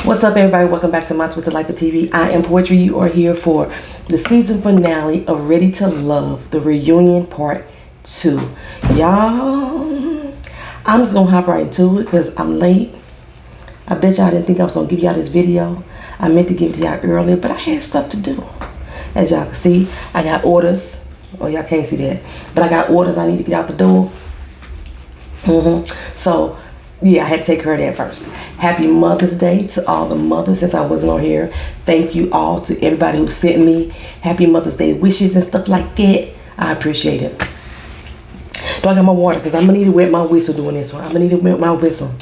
What's up, everybody? Welcome back to My Twisted Life of TV. I am Poetry. You are here for the season finale of Ready to Love, the reunion part 2. Y'all, I'm just gonna hop right into it because I'm late. I bet y'all didn't think I was gonna give y'all this video. I meant to give it to y'all earlier, but I had stuff to do. As y'all can see, I got orders. Oh, y'all can't see that, but I got orders I need to get out the door. So yeah, I had to take care of that first. Happy Mother's Day to all the mothers since I wasn't on here. Thank you all to everybody who sent me Happy Mother's Day wishes and stuff like that. I appreciate it. Do I got my water? Because I'm going to need to wet my whistle doing this one. I'm going to need to wet my whistle.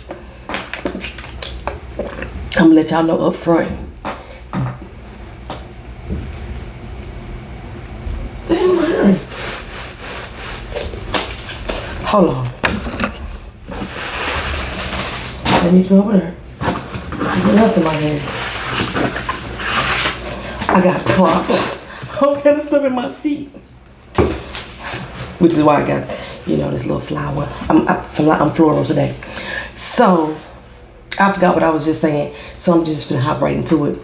I'm going to let y'all know up front. Hold on. I need to go over there. What else in my hand? I got props. All kind of stuff in my seat. Which is why I got, this little flower. I'm floral today. So, I forgot what I was just saying. So I'm just gonna hop right into it.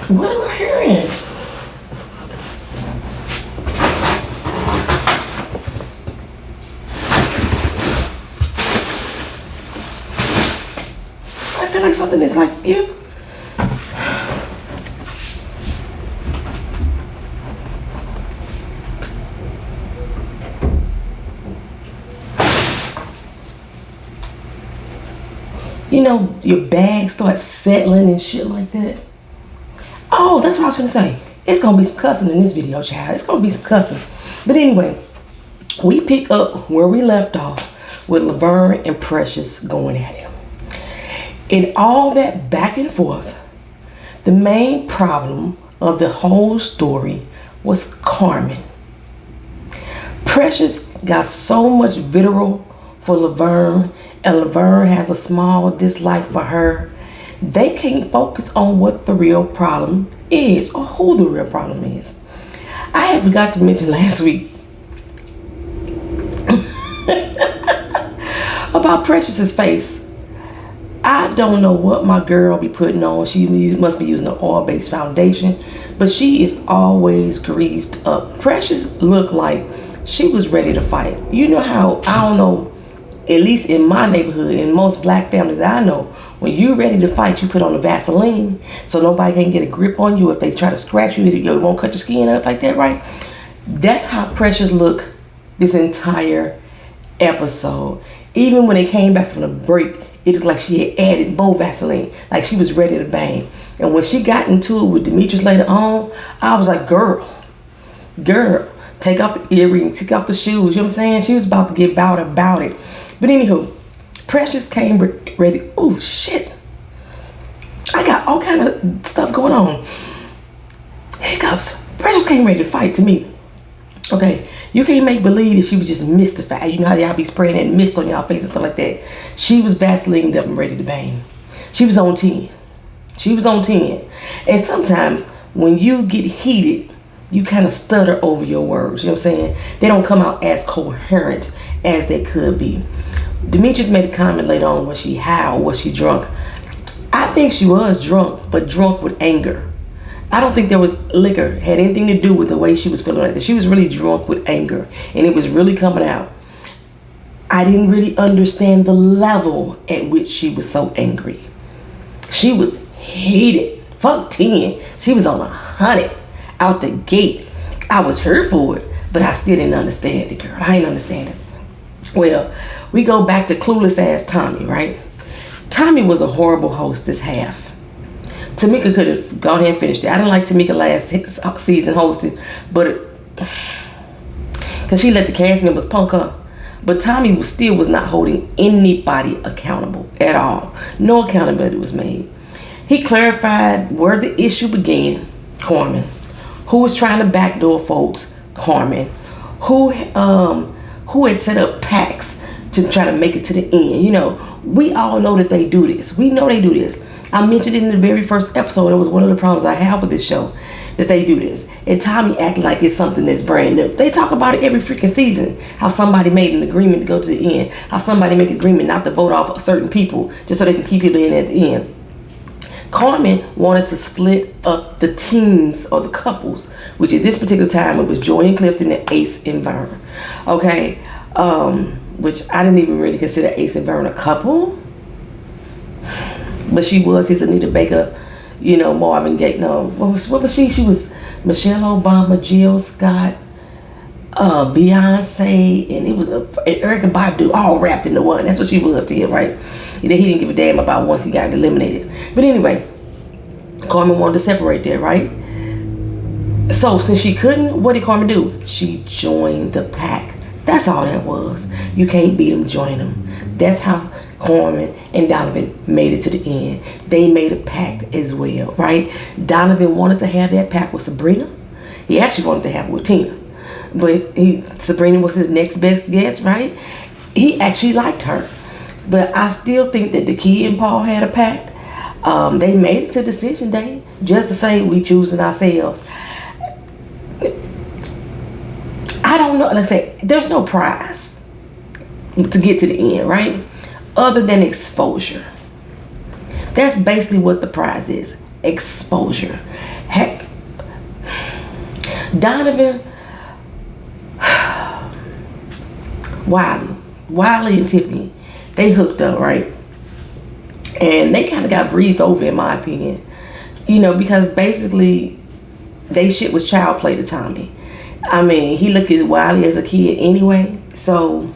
What am I hearing? I feel like something is like you. Your bag starts settling and shit like that. Oh, that's what I was gonna say. It's gonna be some cussing in this video, child. It's gonna be some cussing. But anyway, we pick up where we left off with Laverne and Precious going at him. In all that back and forth, the main problem of the whole story was Carmen. Precious got so much vitriol for Laverne, and Laverne has a small dislike for her. They can't focus on what the real problem is or who the real problem is. I had forgot to mention last week about Precious's face. I don't know what my girl be putting on. She must be using an oil-based foundation, but she is always greased up. Precious looked like she was ready to fight. You know how, I don't know, at least in my neighborhood, in most black families I know, when you're ready to fight, you put on a Vaseline so nobody can get a grip on you. If they try to scratch you, it won't cut your skin up like that, right? That's how Precious looked this entire episode. Even when they came back from the break, it looked like she had added more Vaseline, like she was ready to bang. And when she got into it with Demetrius later on, I was like, girl, take off the earrings, take off the shoes. You know what I'm saying? She was about to get loud about it. But anywho, Precious came ready. Oh, shit. I got all kind of stuff going on. Hiccups. Precious came ready to fight to me. Okay, you can't make believe that she was just mystified. You know how y'all be spraying that mist on y'all face and stuff like that. She was Vaseline up and ready to bang. She was on 10. She was on 10. And sometimes when you get heated, you kind of stutter over your words. You know what I'm saying? They don't come out as coherent as they could be. Demetrius made a comment later on, was she high or was she drunk? I think she was drunk, but drunk with anger. I don't think there was liquor had anything to do with the way she was feeling like that. She was really drunk with anger, and it was really coming out. I didn't really understand the level at which she was so angry. She was heated. Fuck 10. She was on 100 out the gate. I was hurt for it, but I still didn't understand it, girl. I didn't understand it. Well, we go back to clueless ass Tommy, right? Tommy was a horrible host this half. Tamika could have gone ahead and finished it. I didn't like Tamika last season hosting, but because she let the cast members punk her. But Tommy was not holding anybody accountable at all. No accountability was made. He clarified where the issue began. Carmen. Who was trying to backdoor folks? Carmen. Who had set up packs to try to make it to the end? We all know that they do this. We know they do this. I mentioned it in the very first episode. It was one of the problems I have with this show, that they do this. And Tommy acting like it's something that's brand new. They talk about it every freaking season. How somebody made an agreement to go to the end. How somebody made an agreement not to vote off certain people just so they can keep people in at the end. Carmen wanted to split up the teams or the couples, which at this particular time it was Joy and Clifton and Ace and Vern. Okay, which I didn't even really consider Ace and Vern a couple, but she was his Anita Baker, Marvin Gaye. No, what was she? She was Michelle Obama, Jill Scott, Beyonce, and it was Erykah Badu all wrapped into one. That's what she was to him, right? He didn't give a damn about once he got eliminated. But anyway, Carmen wanted to separate there, right? So since she couldn't, what did Carmen do? She joined the pack. That's all that was. You can't beat them, join them. That's how Carmen and Donovan made it to the end. They made a pact as well, right? Donovan wanted to have that pact with Sabrina. He actually wanted to have it with Tina. But Sabrina was his next best guess, right? He actually liked her. But I still think that the Key and Paul had a pact. They made it to decision day just to say we choosing ourselves. I don't know. Like I said, there's no prize to get to the end, right? Other than exposure. That's basically what the prize is. Exposure. Heck, Donovan, Wiley and Tiffany, they hooked up, right? And they kind of got breezed over, in my opinion. Because basically, they shit was child play to Tommy. I mean, he looked at Wiley as a kid anyway. So,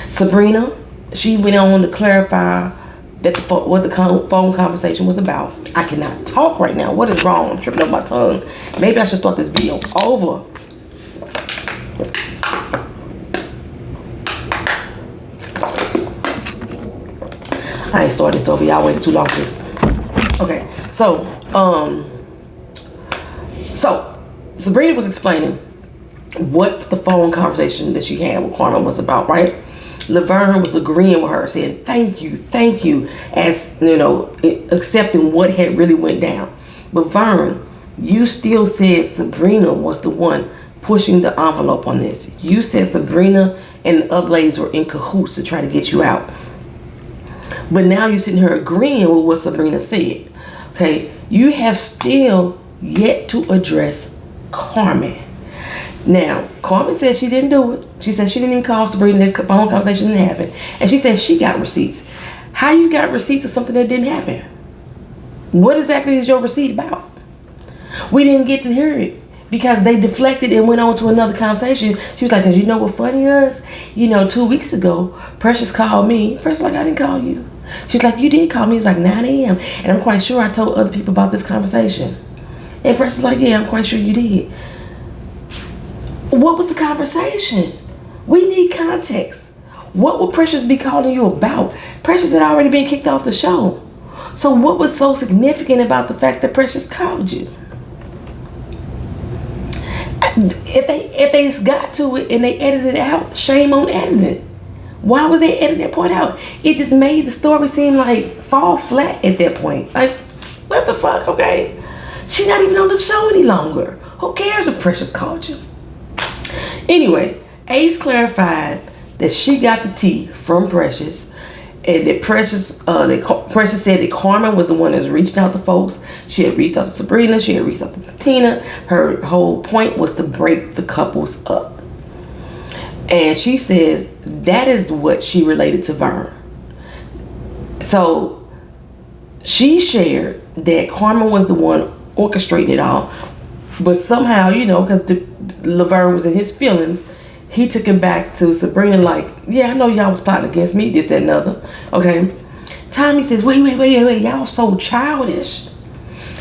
Sabrina, she went on to clarify that what the phone conversation was about. I cannot talk right now. What is wrong? I'm tripping up my tongue. Maybe I should start this video over. I ain't started this over. Y'all waited too long for this. Okay, so Sabrina was explaining what the phone conversation that she had with Carmen was about, right? Laverne was agreeing with her, saying thank you, as accepting what had really went down. But Vern, you still said Sabrina was the one pushing the envelope on this. You said Sabrina and the other ladies were in cahoots to try to get you out. But now you're sitting here agreeing with what Sabrina said. Okay, you have still yet to address Carmen. Now, Carmen said she didn't do it. She said she didn't even call Sabrina. That phone conversation didn't happen. And she said she got receipts. How you got receipts of something that didn't happen? What exactly is your receipt about? We didn't get to hear it because they deflected and went on to another conversation. She was like, because you know what funny is? 2 weeks ago, Precious called me. Precious like, I didn't call you. She's like, you did call me. It was like 9 a.m. And I'm quite sure I told other people about this conversation. And Precious like, yeah, I'm quite sure you did. What was the conversation? We need context. What would Precious be calling you about? Precious had already been kicked off the show. So what was so significant about the fact that Precious called you? If they got to it and they edited it out, shame on editing. Why would they edit that part out? It just made the story seem like fall flat at that point. Like, what the fuck, okay? She's not even on the show any longer. Who cares if Precious called you? Anyway, Ace clarified that she got the tea from Precious, and that Precious said that Carmen was the one that's reached out to folks. She had reached out to Sabrina. She had reached out to Tina. Her whole point was to break the couples up. And she says that is what she related to Vern. So she shared that Carmen was the one orchestrating it all. But somehow, because Laverne was in his feelings, he took it back to Sabrina like, yeah, I know y'all was plotting against me, this, that, and other. Okay. Tommy says, wait, y'all so childish.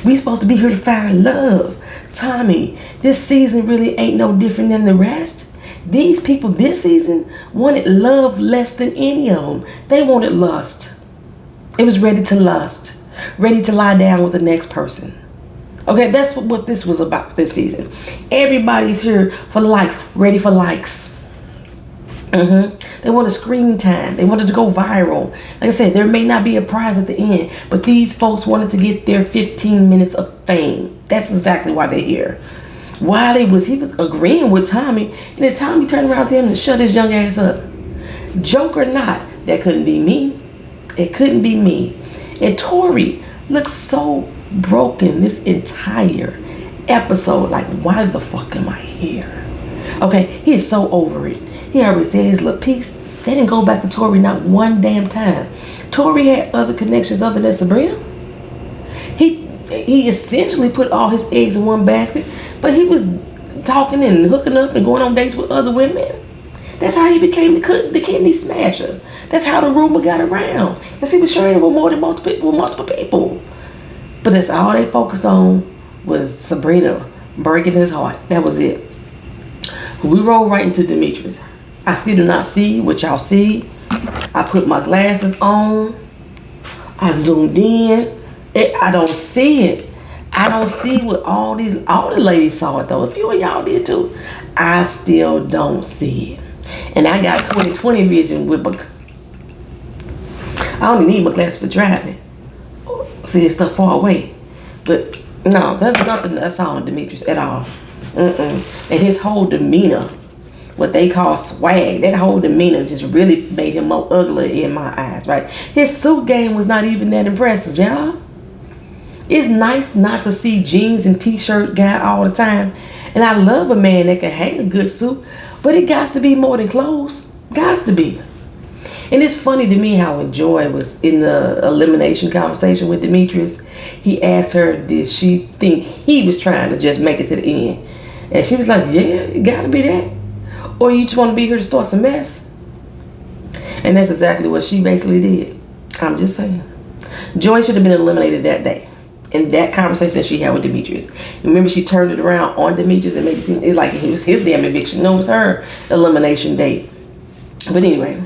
We supposed to be here to find love. Tommy, this season really ain't no different than the rest. These people this season wanted love less than any of them. They wanted lust. It was ready to lust. Ready to lie down with the next person. Okay, that's what this was about this season. Everybody's here for likes, ready for likes. They wanted screen time. They wanted to go viral. Like I said, there may not be a prize at the end, but these folks wanted to get their 15 minutes of fame. That's exactly why they're here. While he was agreeing with Tommy, and then Tommy turned around to him and shut his young ass up. Joke or not, that couldn't be me. It couldn't be me. And Tori, looked so broken this entire episode. Like, why the fuck am I here? Okay, he is so over it. He already said his little piece. They didn't go back to Tori not one damn time. Tori had other connections other than Sabrina. He essentially put all his eggs in one basket, but he was talking and hooking up and going on dates with other women. That's how he became the kidney smasher. That's how the rumor got around. Because he was sharing it with multiple people. But that's all they focused on was Sabrina breaking his heart. That was it. We roll right into Demetrius. I still do not see what y'all see. I put my glasses on. I zoomed in. I don't see it. I don't see what all the ladies saw it though. A few of y'all did too. I still don't see it. And I got 20/20 vision with I don't even need my glasses for driving. See this stuff far away. But no, there's nothing I saw on Demetrius at all. And his whole demeanor, what they call swag, that whole demeanor just really made him more ugly in my eyes, right? His suit game was not even that impressive, y'all. It's nice not to see jeans and t-shirt guy all the time. And I love a man that can hang a good suit, but it got to be more than clothes. Got to be. And it's funny to me how when Joy was in the elimination conversation with Demetrius, he asked her, did she think he was trying to just make it to the end? And she was like, yeah, it gotta be that. Or you just want to be here to start some mess? And that's exactly what she basically did. I'm just saying. Joy should have been eliminated that day. In that conversation that she had with Demetrius. Remember, she turned it around on Demetrius and made it seem like it was his damn eviction. No, it was her elimination date. But anyway,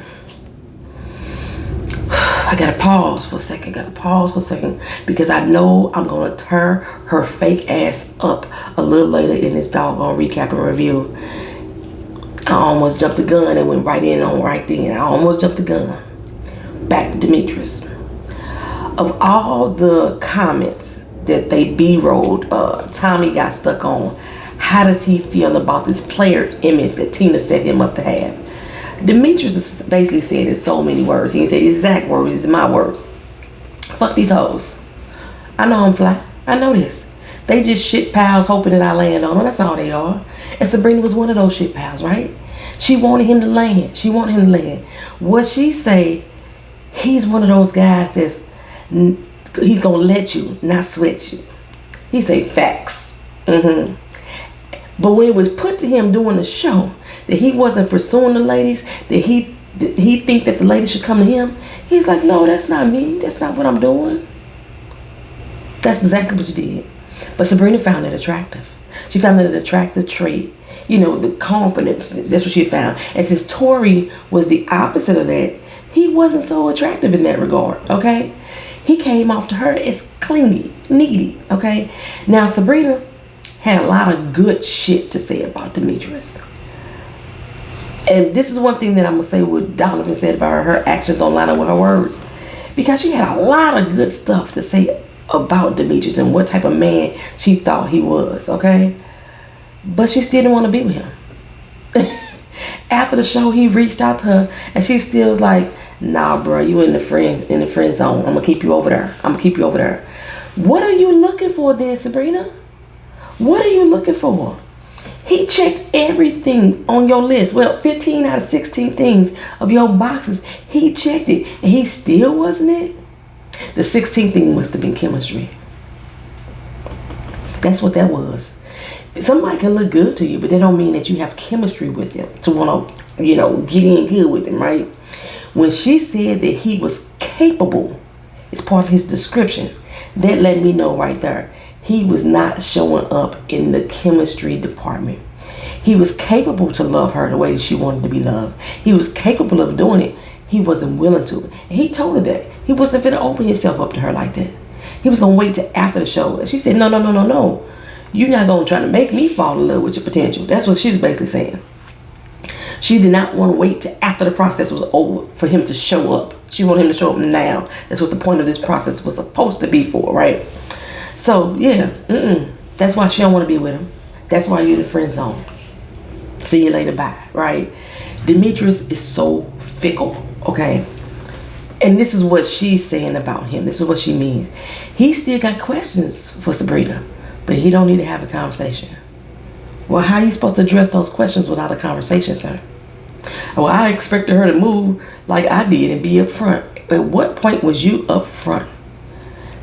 I gotta pause for a second. Because I know I'm gonna tear her fake ass up a little later in this doggone recap and review. I almost jumped the gun and went right in on right then. I almost jumped the gun. Back to Demetrius. Of all the comments that they B-rolled, Tommy got stuck on, how does he feel about this player image that Tina set him up to have? Demetrius basically said in so many words. He didn't say exact words, it's my words. Fuck these hoes. I know I'm fly. I know this. They just shit pals hoping that I land on them. That's all they are. And Sabrina was one of those shit pals, right? She wanted him to land. What she say, he's one of those guys that's he's gonna let you, not sweat you. He say facts. But when it was put to him during the show that he wasn't pursuing the ladies, that he think that the ladies should come to him, he's like, no, that's not me. That's not what I'm doing. That's exactly what you did. But Sabrina found it attractive. She found it an attractive trait. You know, the confidence. That's what she found. And since Tori was the opposite of that, he wasn't so attractive in that regard. Okay. He came off to her as clingy, needy, okay? Now, Sabrina had a lot of good shit to say about Demetrius. And this is one thing that I'm going to say what Donovan said about her. Her actions don't line up with her words. Because she had a lot of good stuff to say about Demetrius and what type of man she thought he was, okay? But she still didn't want to be with him. After the show, he reached out to her and she still was like, nah, bro, you in the friend zone. I'm gonna keep you over there. What are you looking for then, Sabrina? What are you looking for? He checked everything on your list. Well, 15 out of 16 things of your boxes. He checked it, and he still wasn't it. The 16th thing must have been chemistry. That's what that was. Somebody can look good to you, but that don't mean that you have chemistry with them to want to, get in good with them, right? When she said that he was capable, it's part of his description, that let me know right there. He was not showing up in the chemistry department. He was capable to love her the way that she wanted to be loved. He was capable of doing it. He wasn't willing to. And he told her that. He wasn't going to open himself up to her like that. He was going to wait till after the show. And she said, no. You're not going to try to make me fall in love with your potential. That's what she was basically saying. She did not want to wait till after the process was over for him to show up. She wanted him to show up now. That's what the point of this process was supposed to be for, right? So, yeah. That's why she don't want to be with him. That's why you're in the friend zone. See you later, bye, right? Demetrius is so fickle, okay? And this is what she's saying about him. This is what she means. He still got questions for Sabrina, but he don't need to have a conversation. Well, how are you supposed to address those questions without a conversation, sir? Well, I expected her to move like I did and be upfront. At what point was you upfront?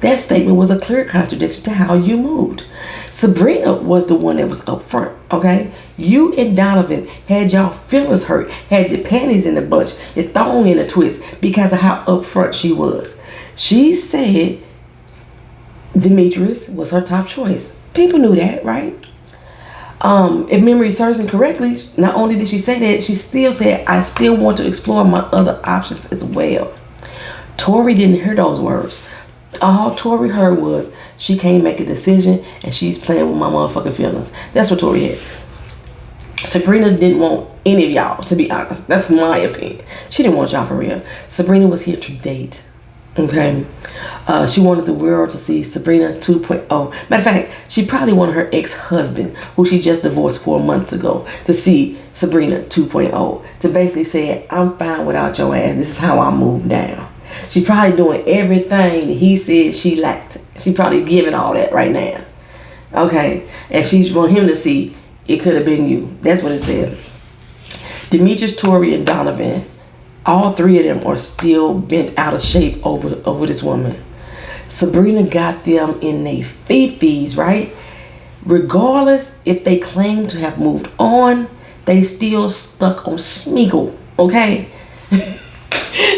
That statement was a clear contradiction to how you moved. Sabrina was the one that was upfront, okay? You and Donovan had y'all feelings hurt, had your panties in a bunch, your thong in a twist because of how upfront she was. She said Demetrius was her top choice. People knew that, right? If memory serves me correctly, not only did she say that, she still said, I still want to explore my other options as well. Tori didn't hear those words. All Tori heard was, she can't make a decision and she's playing with my motherfucking feelings. That's what Tori had. Sabrina didn't want any of y'all, to be honest. That's my opinion. She didn't want y'all for real. Sabrina was here to date. Okay. She wanted the world to see Sabrina 2.0. Matter of fact, she probably wanted her ex-husband, who she just divorced 4 months ago, to see Sabrina 2.0. To basically say, I'm fine without your ass. This is how I move down. She probably doing everything that he said she lacked. She probably giving all that right now. Okay. And she want him to see it could have been you. That's what it said. Demetrius, Tori, and Donovan, all three of them are still bent out of shape over this woman. Sabrina got them in their fifties, right? Regardless if they claim to have moved on, they still stuck on Smeagol, okay?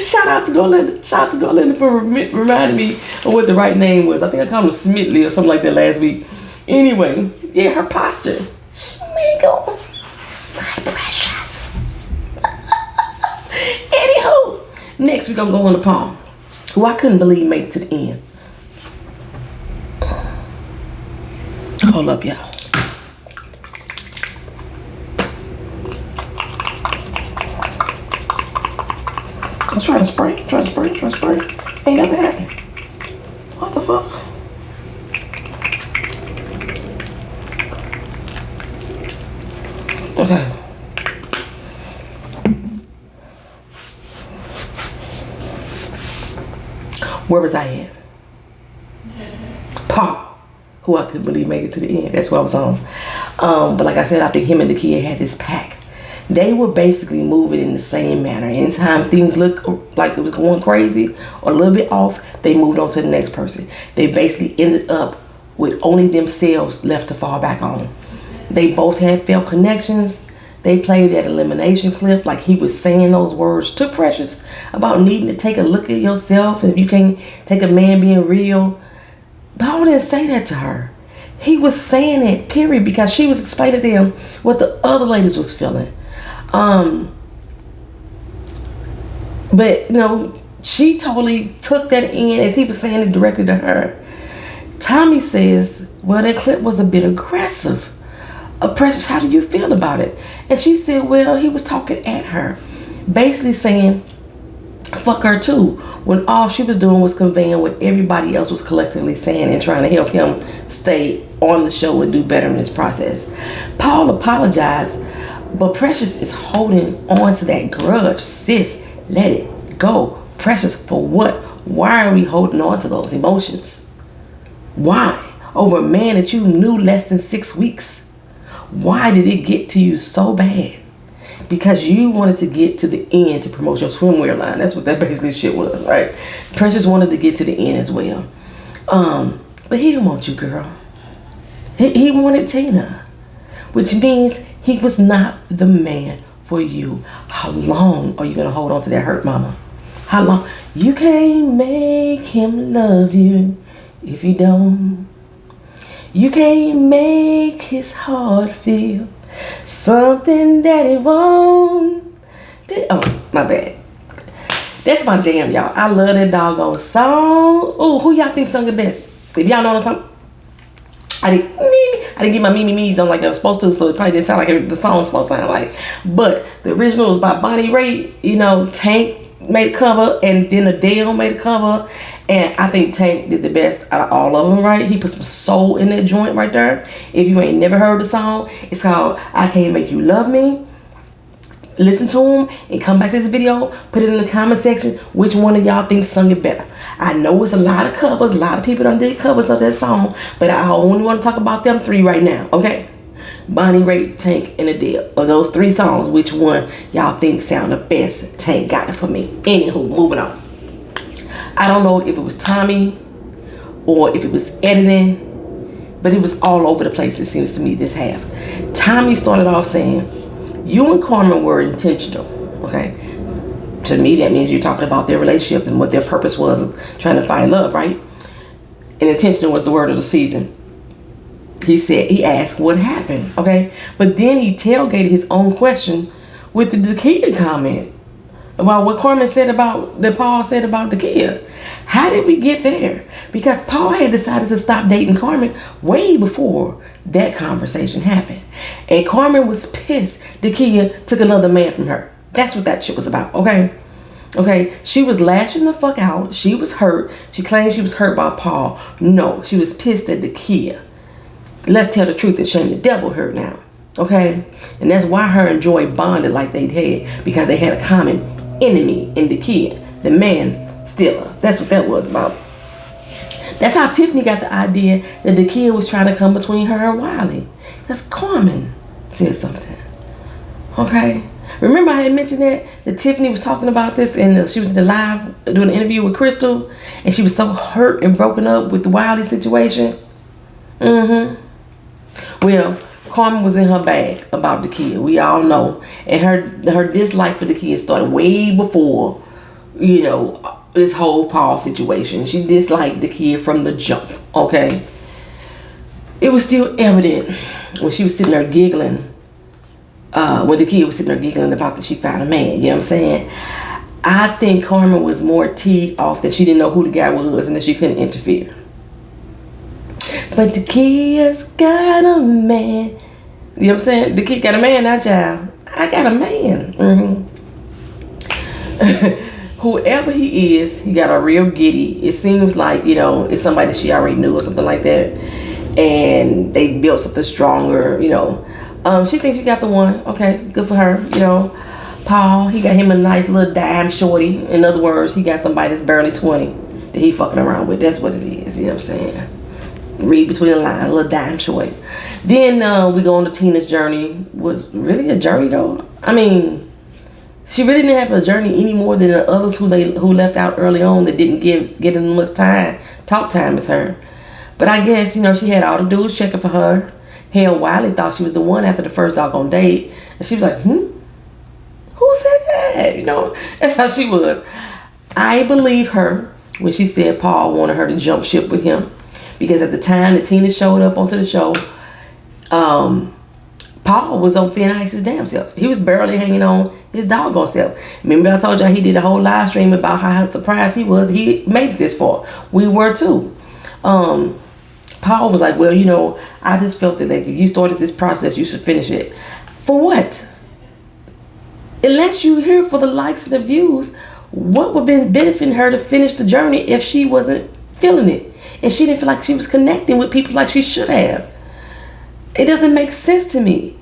Shout out to Dorlinda. Shout out to Dorlinda for reminding me of what the right name was. I think I called him Smithley or something like that last week. Anyway, yeah, her posture. Smeagol, my precious. Anywho, next we're gonna go on to Paul, who I couldn't believe made it to the end. Hold up, y'all. I'm trying to spray. Ain't nothing happening. What the fuck? Okay. Where was I at? Paul, who I couldn't believe made it to the end. That's what I was on. But like I said, I think him and the kid had this pack. They were basically moving in the same manner. Anytime things looked like it was going crazy or a little bit off, they moved on to the next person. They basically ended up with only themselves left to fall back on. They both had failed connections. They played that elimination clip like he was saying those words to Precious about needing to take a look at yourself and if you can't take a man being real. Paul didn't say that to her. He was saying it, period, because she was explaining to him what the other ladies was feeling. But you know, she totally took that in as he was saying it directly to her. Tommy says, well, that clip was a bit aggressive. Precious, how do you feel about it? And she said, well, he was talking at her, basically saying fuck her too, when all she was doing was conveying what everybody else was collectively saying and trying to help him stay on the show and do better in this process. Paul apologized, but Precious is holding on to that grudge. Sis, let it go. Precious, for what? Why are we holding on to those emotions? Why? Over a man that you knew less than 6 weeks. Why did it get to you so bad? Because you wanted to get to the end to promote your swimwear line. That's what that basically shit was, right? Precious wanted to get to the end as well. But he didn't want you, girl. He wanted Tina, which means he was not the man for you. How long are you going to hold on to that hurt, mama? How long? You can't make him love you if you don't. You can't make his heart feel something that it won't. Oh, my bad. That's my jam, y'all. I love that doggone song. Oh, who y'all think sung the best? If y'all know what I'm talking, I didn't get my me's on like I was supposed to, so it probably didn't sound like the song was supposed to sound like. But the original was by Bonnie Raitt. You know, Tank made a cover, and then Adele made a cover, and I think Tank did the best out of all of them, right? He put some soul in that joint right there. If you ain't never heard the song, it's called I Can't Make You Love Me. Listen to him and come back to this video. Put it in the comment section which one of y'all think sung it better. I know it's a lot of covers. A lot of people done did covers of that song. But I only want to talk about them three right now. Okay? Bonnie Raitt, Tank, and Adele. Of those three songs, which one y'all think sound the best? Tank got it for me. Anywho, moving on. I don't know if it was Tommy or if it was editing, but it was all over the place, it seems to me, this half. Tommy started off saying, you and Carmen were intentional. Okay? To me, that means you're talking about their relationship and what their purpose was of trying to find love, right? And intentional was the word of the season. He asked what happened, okay? But then he tailgated his own question with the Dakia comment about what Carmen said about, that Paul said about Dakia. How did we get there? Because Paul had decided to stop dating Carmen way before that conversation happened. And Carmen was pissed Dakia took another man from her. That's what that shit was about, okay? Okay, she was lashing the fuck out. She was hurt. She claimed she was hurt by Paul. No, she was pissed at Dakia. Let's tell the truth and shame the devil hurt now. Okay? And that's why her and Joy bonded like they had. Because they had a common enemy in Dakia. The man stealer. That's what that was about. That's how Tiffany got the idea that Dakia was trying to come between her and Wiley. Because Carmen said something. Okay? Remember I had mentioned that Tiffany was talking about this and she was in the live doing an interview with Crystal. And she was so hurt and broken up with the Wiley situation. Mm-hmm. Well, Carmen was in her bag about Dakia. We all know. And her dislike for Dakia started way before, you know, this whole Paul situation. She disliked Dakia from the jump, okay? It was still evident when she was sitting there giggling, when Dakia was sitting there giggling about that she found a man, you know what I'm saying? I think Carmen was more teed off that she didn't know who the guy was and that she couldn't interfere. But the kid's got a man. You know what I'm saying? The kid got a man, not child. I got a man. Whoever he is, he got a real giddy. It seems like, you know, it's somebody that she already knew or something like that. And they built something stronger, you know. She thinks she got the one. Okay, good for her, you know. Paul, he got him a nice little dime shorty. In other words, he got somebody that's barely 20 that he fucking around with. That's what it is, you know what I'm saying? Read between the lines, a little dime short. Then we go on to Tina's journey. Was really a journey though. I mean, she really didn't have a journey any more than the others who left out early on that didn't get as much talk time as her. But I guess, you know, she had all the dudes checking for her. Hell, Wiley thought she was the one after the first doggone date, and she was like, who said that? You know, that's how she was. I believe her when she said Paul wanted her to jump ship with him. Because at the time that Tina showed up onto the show, Paul was on thin ice his damn self. He was barely hanging on his doggone self. Remember I told y'all he did a whole live stream about how surprised he was. He made it this far. We were too. Paul was like, well, you know, I just felt that if you started this process, you should finish it. For what? Unless you're here for the likes and the views, what would have been benefiting her to finish the journey if she wasn't feeling it? And she didn't feel like she was connecting with people like she should have. It doesn't make sense to me.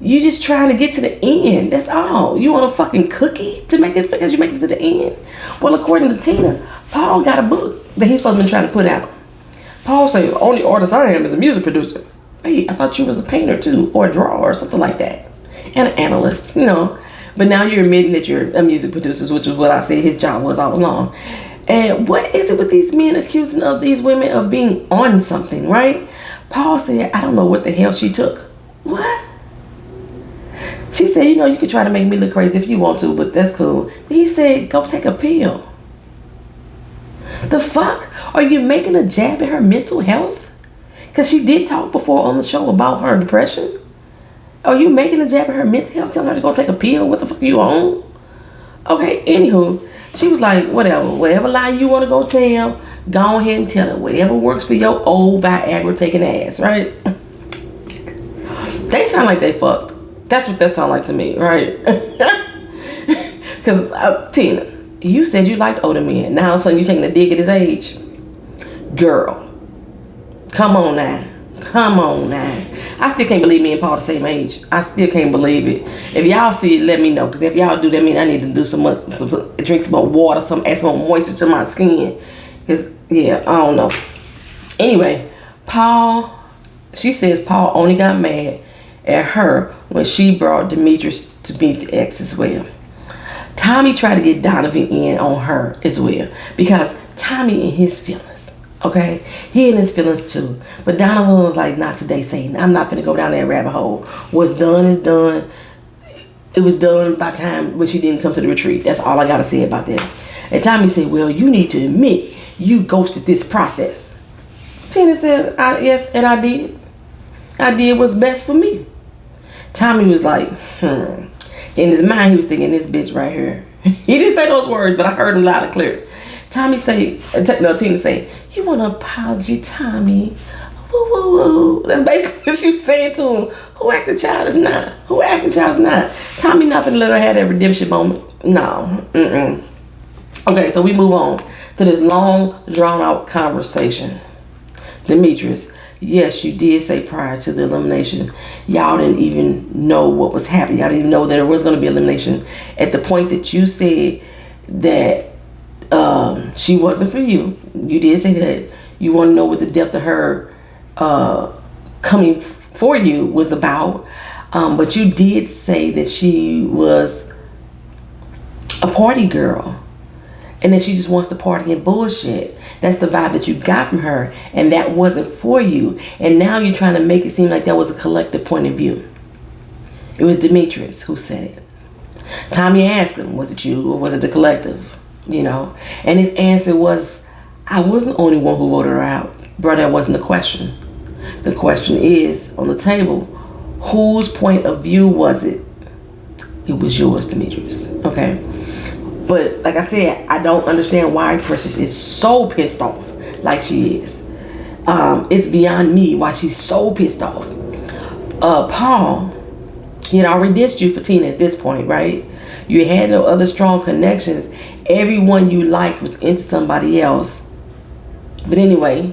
You just trying to get to the end. That's all. You want a fucking cookie to make it because you make it to the end? Well, according to Tina, Paul got a book that he's supposed to be trying to put out. Paul said, the only artist I am is a music producer. Hey, I thought you was a painter too, or a drawer or something like that. And an analyst, you know. But now you're admitting that you're a music producer, which is what I said his job was all along. And what is it with these men accusing of these women of being on something, right? Paul said, I don't know what the hell she took. What? She said, you know, you can try to make me look crazy if you want to, but that's cool. He said, go take a pill. The fuck? Are you making a jab at her mental health? Because she did talk before on the show about her depression. Are you making a jab at her mental health, telling her to go take a pill? What the fuck are you on? Okay, anywho. She was like, whatever lie you want to go tell, go ahead and tell it. Whatever works for your old Viagra taking ass, right? They sound like they fucked. That's what that sound like to me, right? Because, Tina, you said you liked older men. Now all of a sudden you taking a dig at his age. Girl, come on now. Come on now. I still can't believe me and Paul the same age. I still can't believe it. If y'all see it, let me know. Because if y'all do, that mean I need to do drink some more water, add some more moisture to my skin. Yeah, I don't know. Anyway, she says Paul only got mad at her when she brought Demetrius to meet the ex as well. Tommy tried to get Donovan in on her as well because Tommy in his feelings. Okay, he in his feelings too. But Donovan was like, "Not today, Satan. I'm not gonna go down that rabbit hole. What's done is done. It was done by time when she didn't come to the retreat. That's all I gotta say about that." And Tommy said, "Well, you need to admit you ghosted this process." Tina said, "Yes, and I did. I did what's best for me." Tommy was like, In his mind, he was thinking, this bitch right here. He didn't say those words, but I heard him loud and clear. Tina say, "You want an apology, Tommy? Woo, woo, woo." That's basically what she was saying to him. Who acted childish now? Who acted childish now? Tommy not gonna let her have that redemption moment. No. Okay, so we move on to this long, drawn-out conversation. Demetrius, yes, you did say prior to the elimination, y'all didn't even know what was happening. Y'all didn't even know there was going to be elimination. At the point that you said that she wasn't for you, you did say that you want to know what the depth of her coming for you was about. But you did say that she was a party girl. And then she just wants to party and bullshit. That's the vibe that you got from her. And that wasn't for you. And now you're trying to make it seem like that was a collective point of view. It was Demetrius who said it. Tommy asked him, was it you or was it the collective? You know? And his answer was, I wasn't the only one who voted her out. Bro, that wasn't the question. The question is, on the table, whose point of view was it? It was yours, Demetrius. Okay? But like I said, I don't understand why Precious is so pissed off like she is. It's beyond me why she's so pissed off. Paul, he had already ditched you for Tina at this point, right? You had no other strong connections. Everyone you liked was into somebody else. But anyway,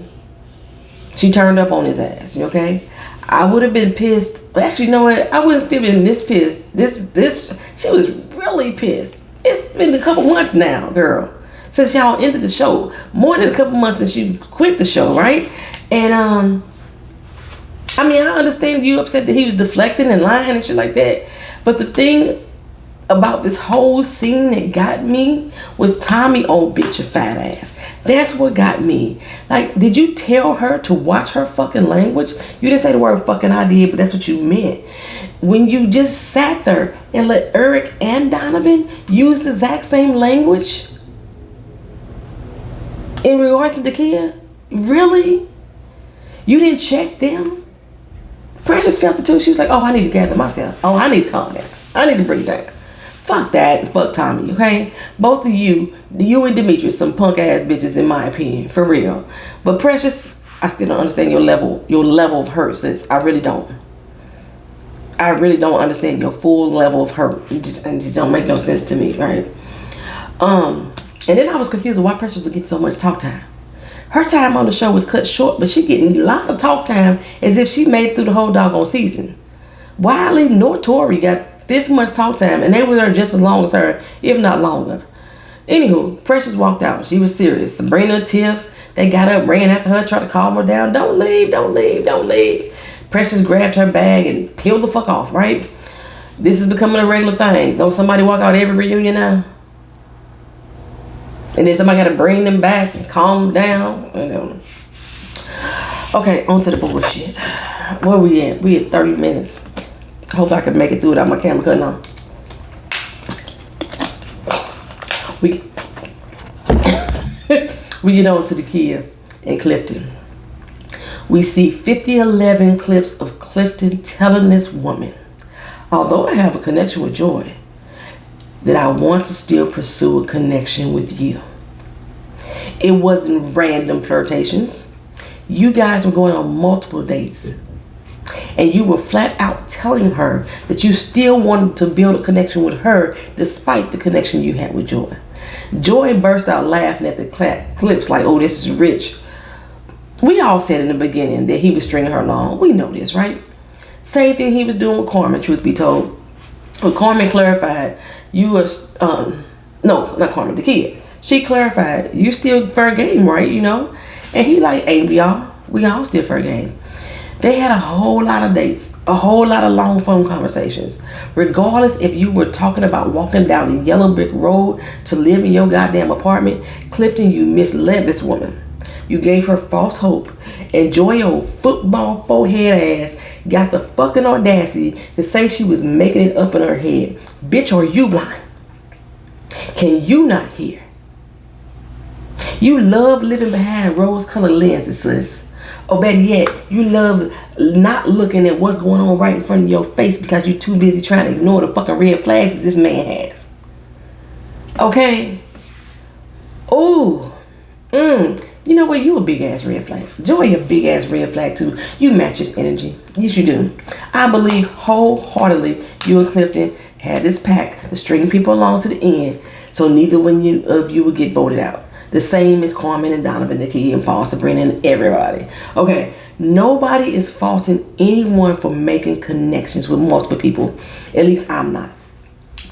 she turned up on his ass, you okay? I would have been pissed. Actually, you know what? I wouldn't still been this pissed. She was really pissed. It's been a couple months now, girl, since y'all ended the show. More than a couple months since you quit the show, right? And I mean, I understand you upset that he was deflecting and lying and shit like that. But the thing about this whole scene that got me was Tommy, old bitch, a fat ass. That's what got me. Like, did you tell her to watch her fucking language? You didn't say the word fucking I did, but that's what you meant. When you just sat there and let Eric and Donovan use the exact same language in regards to the kid? Really? You didn't check them? Precious felt it too. She was like, oh, I need to gather myself. Oh, I need to calm down. I need to bring it down. Fuck that. Fuck Tommy, okay? Both of you and Demetrius, some punk ass bitches in my opinion. For real. But Precious, I still don't understand your level of hurt, sis. I really don't. I really don't understand your full level of hurt. It just don't make no sense to me, right? And then I was confused why Precious was getting so much talk time. Her time on the show was cut short, but she getting a lot of talk time as if she made it through the whole doggone season. Wiley nor Tori got this much talk time, and they were there just as long as her, if not longer. Anywho, Precious walked out. She was serious. Sabrina, Tiff, they got up, ran after her, tried to calm her down. Don't leave, don't leave, don't leave. Precious grabbed her bag and peeled the fuck off, right? This is becoming a regular thing. Don't somebody walk out every reunion now? And then somebody got to bring them back and calm them down. Okay, on to the bullshit. Where we at? We at 30 minutes. Hope I can make it through without my camera cutting on. We get on to the kid in Clifton. We see 5011 clips of Clifton telling this woman, although I have a connection with Joy, that I want to still pursue a connection with you. It wasn't random flirtations. You guys were going on multiple dates. And you were flat out telling her that you still wanted to build a connection with her despite the connection you had with Joy. Joy burst out laughing at the clips like, oh, this is rich. We all said in the beginning that he was stringing her along. We know this, right? Same thing he was doing with Carmen, truth be told. When Carmen clarified, you were, no, not Carmen, the kid. She clarified, you still fair game, right? You know? And he like, hey, we all still fair game. They had a whole lot of dates, a whole lot of long phone conversations. Regardless if you were talking about walking down the yellow brick road to live in your goddamn apartment, Clifton, you misled this woman. You gave her false hope, and Joy, old football forehead ass, got the fucking audacity to say she was making it up in her head. Bitch, are you blind? Can you not hear? You love living behind rose-colored lenses, sis. Or better yet, you love not looking at what's going on right in front of your face because you're too busy trying to ignore the fucking red flags that this man has. Okay? Ooh. You know what? You a big ass red flag. Joy a big ass red flag too. You match his energy. Yes, you do. I believe wholeheartedly you and Clifton had this pact to string people along to the end so neither one of you would get voted out. The same as Carmen and Donovan, Nikki and Paul, Sabrina, and everybody. Okay, nobody is faulting anyone for making connections with multiple people. At least I'm not.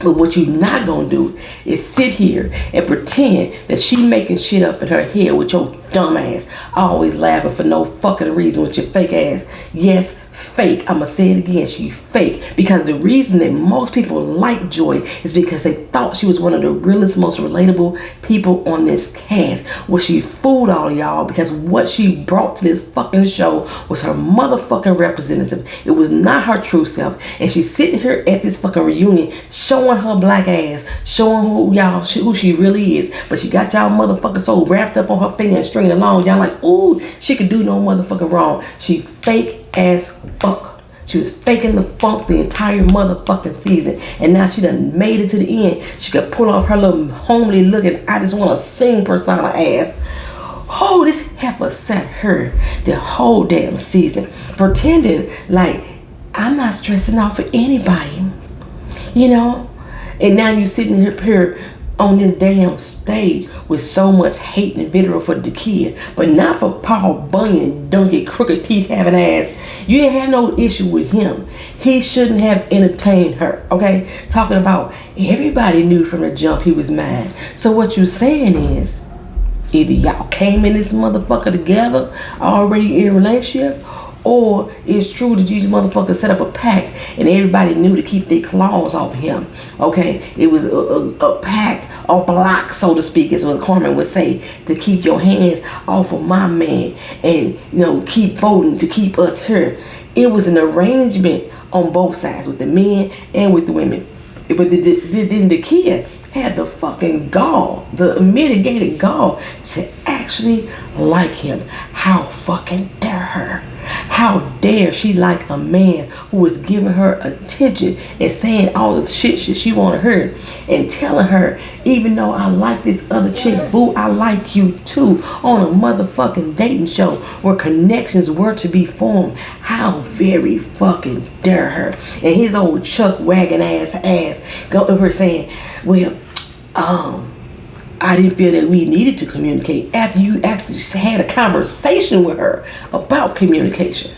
But what you're not gonna do is sit here and pretend that she making shit up in her head with your dumb ass. Always laughing for no fucking reason with your fake ass. Yes, fake. I'ma say it again. She fake. Because the reason that most people like Joy is because they thought she was one of the realest, most relatable people on this cast. Well, she fooled all y'all because what she brought to this fucking show was her motherfucking representative. It was not her true self. And she's sitting here at this fucking reunion showing her black ass, showing who she really is. But she got y'all motherfuckers so wrapped up on her finger and stringing along. Y'all like, ooh, she could do no motherfucking wrong. She fake as fuck. She was faking the funk the entire motherfucking season. And now she done made it to the end. She could pull off her little homely looking, I just want to sing persona ass. Oh, this heifer sat her the whole damn season pretending like I'm not stressing out for anybody. You know? And now you sitting here on this damn stage with so much hate and vitriol for the kid, but not for Paul Bunyan, donkey, crooked teeth having ass. You didn't have no issue with him. He shouldn't have entertained her, okay? Talking about everybody knew from the jump he was mine. So what you're saying is, either y'all came in this motherfucker together, already in a relationship, or it's true that these motherfuckers set up a pact and everybody knew to keep their claws off him. Okay, it was a pact, a block, so to speak, is what Carmen would say, to keep your hands off of my man and, you know, keep voting to keep us here. It was an arrangement on both sides, with the men and with the women. But then the kid had the fucking gall, the mitigated gall to actually like him. How fucking dare her? How dare she like a man who was giving her attention and saying all the shit she wanted her and telling her, even though I like this other chick, boo, I like you too, on a motherfucking dating show where connections were to be formed. How very fucking dare her? And his old Chuck wagon ass go over saying, well, I didn't feel that we needed to communicate after you actually had a conversation with her about communication.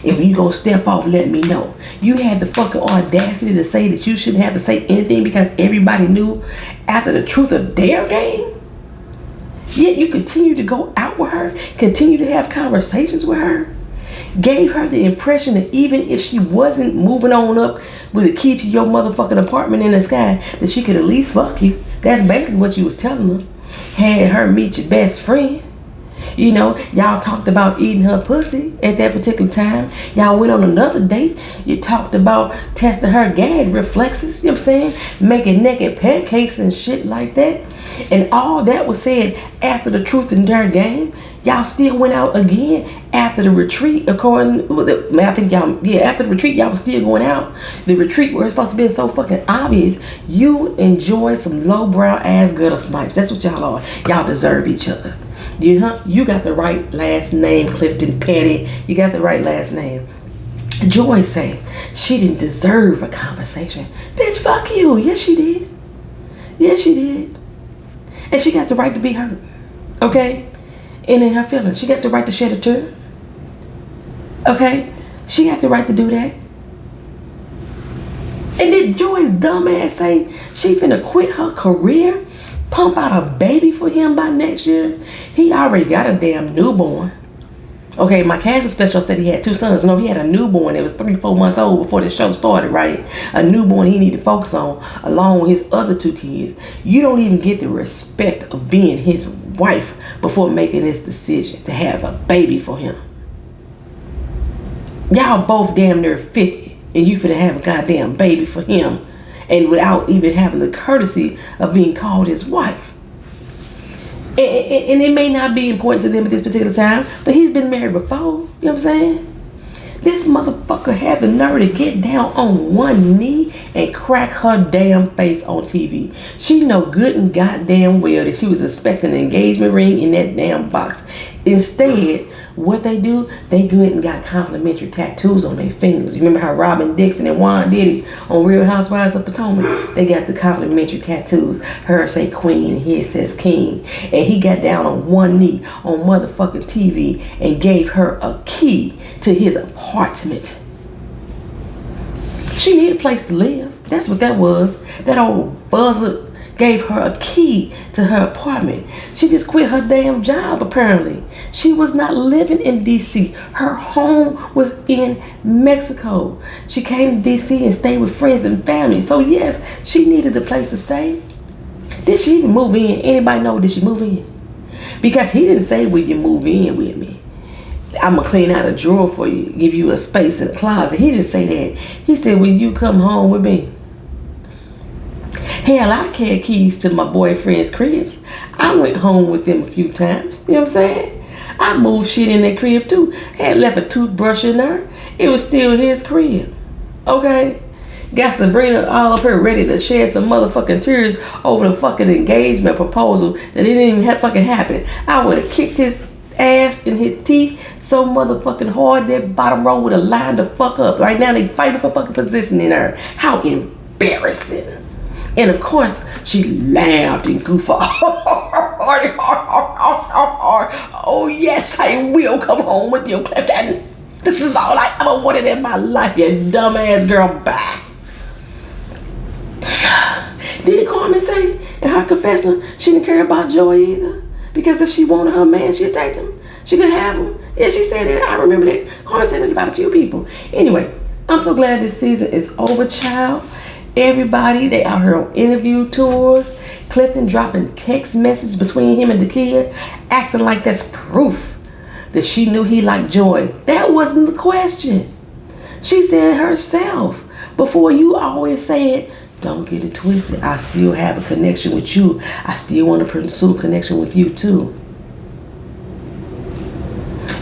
If you gonna step off, let me know. You had the fucking audacity to say that you shouldn't have to say anything because everybody knew after the truth of their game. Yet you continue to go out with her, continue to have conversations with her, gave her the impression that even if she wasn't moving on up with a key to your motherfucking apartment in the sky, that she could at least fuck you. That's basically what you was telling her. Had her meet your best friend. You know, y'all talked about eating her pussy at that particular time. Y'all went on another date. You talked about testing her gag reflexes, you know what I'm saying? Making naked pancakes and shit like that. And all that was said after the truth and dare game. Y'all still went out again after the retreat, after the retreat, y'all was still going out. The retreat where it's supposed to be so fucking obvious. You enjoy some lowbrow ass gutter snipes. That's what y'all are. Y'all deserve each other. You got the right last name, Clifton Petty. You got the right last name. Joy say she didn't deserve a conversation. Bitch, fuck you. Yes, she did. Yes, she did. And she got the right to be hurt. Okay? And in her feelings, she got the right to shed a tear. Okay? She got the right to do that. And then Joy's dumb ass say she finna quit her career pump out a baby for him by next year. He already got a damn newborn. Okay, my casting special said he had 2 sons. No, he had a newborn that was 3-4 months old before the show started, right? A newborn he needed to focus on, along with his other 2 kids. You don't even get the respect of being his wife before making this decision to have a baby for him. Y'all both damn near 50, and you finna have a goddamn baby for him, and without even having the courtesy of being called his wife. And it may not be important to them at this particular time, but he's been married before. You know what I'm saying? This motherfucker had the nerve to get down on one knee and crack her damn face on TV. She know good and goddamn well that she was expecting an engagement ring in that damn box. Instead, what they do, they go ahead and got complimentary tattoos on their fingers. You remember how Robin Dixon and Juan did it on Real Housewives of Potomac? They got the complimentary tattoos. Her say queen and his says king. And he got down on one knee on motherfucking TV and gave her a key to his apartment. She needed a place to live. That's what that was. That old buzzard gave her a key to her apartment. She just quit her damn job, apparently. She was not living in D.C. Her home was in Mexico. She came to D.C. and stayed with friends and family. So yes, she needed a place to stay. Did she even move in? Anybody know, did she move in? Because he didn't say, will you move in with me? I'm gonna clean out a drawer for you, give you a space in the closet. He didn't say that. He said, will you come home with me? Hell, I carry keys to my boyfriend's cribs. I went home with them a few times. You know what I'm saying? I moved shit in that crib too. Had left a toothbrush in there. It was still his crib. Okay? Got Sabrina all up here ready to shed some motherfucking tears over the fucking engagement proposal that it didn't even have fucking happen. I would have kicked his ass in his teeth so motherfucking hard that bottom row would have lined the fuck up. Right now they fighting for fucking position in her. How embarrassing. And of course, she laughed and goofed off. Oh yes, I will come home with you, Clifton. This is all I ever wanted in my life, you dumbass girl. Bye. Did Carmen say in her confession she didn't care about Joy either? Because if she wanted her man, she'd take him. She could have him. Yeah, she said that. I remember that. Carmen said that about a few people. Anyway, I'm so glad this season is over, child. Everybody, they out here on interview tours. Clifton dropping text messages between him and the kid, acting like that's proof that she knew he liked Joy. That wasn't the question. She said herself. Before, you always said, don't get it twisted. I still have a connection with you. I still want to pursue a connection with you too.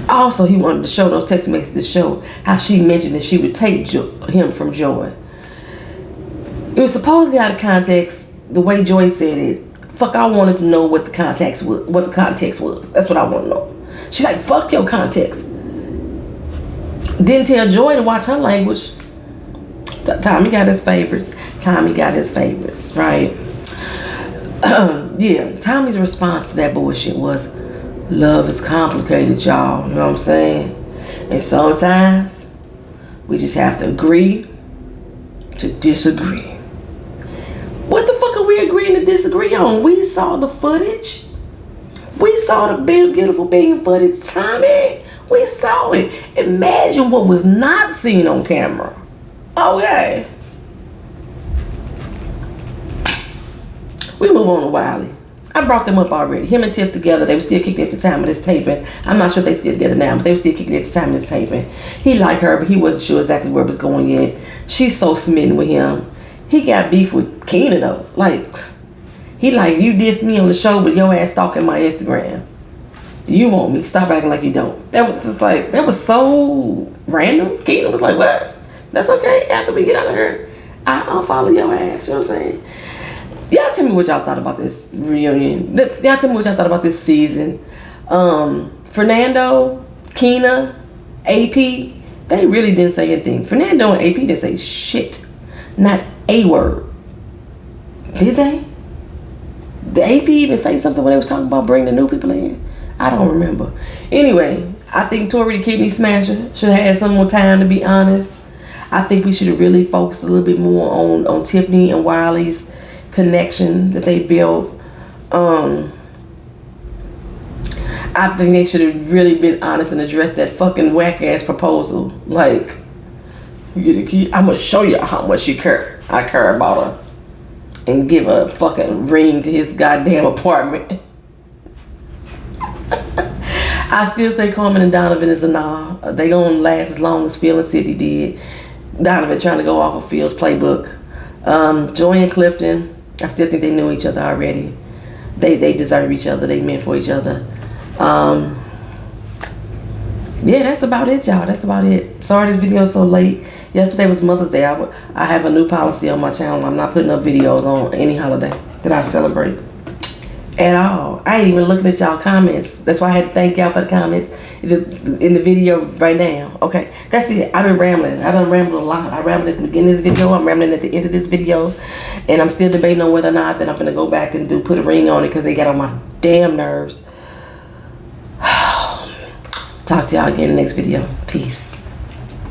Also, he wanted to show those text messages to show how she mentioned that she would take him from Joy. It was supposedly out of context. The way Joy said it, fuck, I wanted to know what the context was. What the context was. That's what I want to know. She's like, fuck your context. Didn't tell Joy to watch her language. Tommy got his favorites. Tommy got his favorites, right? Yeah, Tommy's response to that bullshit was, love is complicated, y'all. You know what I'm saying? And sometimes we just have to agree to disagree. What the fuck are we agreeing to disagree on? We saw the footage. We saw the beautiful being footage, Tommy. We saw it. Imagine what was not seen on camera. Okay. We move on to Wiley. I brought them up already. Him and Tiff together. They were still kicking at the time of this taping. I'm not sure if they still together now, but they were still kicking at the time of this taping. He liked her, but he wasn't sure exactly where it was going yet. She's so smitten with him. He got beef with Keena though. Like, he like, you dissed me on the show, but your ass stalking my Instagram. You want me? Stop acting like you don't. That was just like, that was so random. Keena was like, what? That's okay. After we get out of here, I'll follow your ass. You know what I'm saying? Y'all tell me what y'all thought about this reunion. Y'all tell me what y'all thought about this season. Fernando, Keena, AP, they really didn't say anything. Fernando and AP didn't say shit. Not a word. Did they? Did AP even say something when they was talking about bringing the new people in? I don't remember. Anyway, I think Tori the Kidney Smasher should have had some more time, to be honest. I think we should have really focused a little bit more on Tiffany and Wiley's connection that they built. I think they should have really been honest and addressed that fucking whack ass proposal. Like, you get a key, I'm gonna show you how much I care about her, and give a fucking ring to his goddamn apartment. I still say Carmen and Donovan is a nah. They gonna last as long as Phil and Sydney did. Donovan trying to go off of Phil's playbook. Joy and Clifton, I still think they knew each other already. They deserve each other. They meant for each other. Yeah, that's about it, y'all. That's about it. Sorry this video is so late. Yesterday was Mother's Day. I have a new policy on my channel. I'm not putting up videos on any holiday that I celebrate at all. I ain't even looking at y'all comments. That's why I had to thank y'all for the comments in the video right now. Okay, that's it. I've been rambling. I done rambled a lot. I rambled at the beginning of this video. I'm rambling at the end of this video. And I'm still debating on whether or not that I'm going to go back and put a ring on it because they got on my damn nerves. Talk to y'all again in the next video. Peace.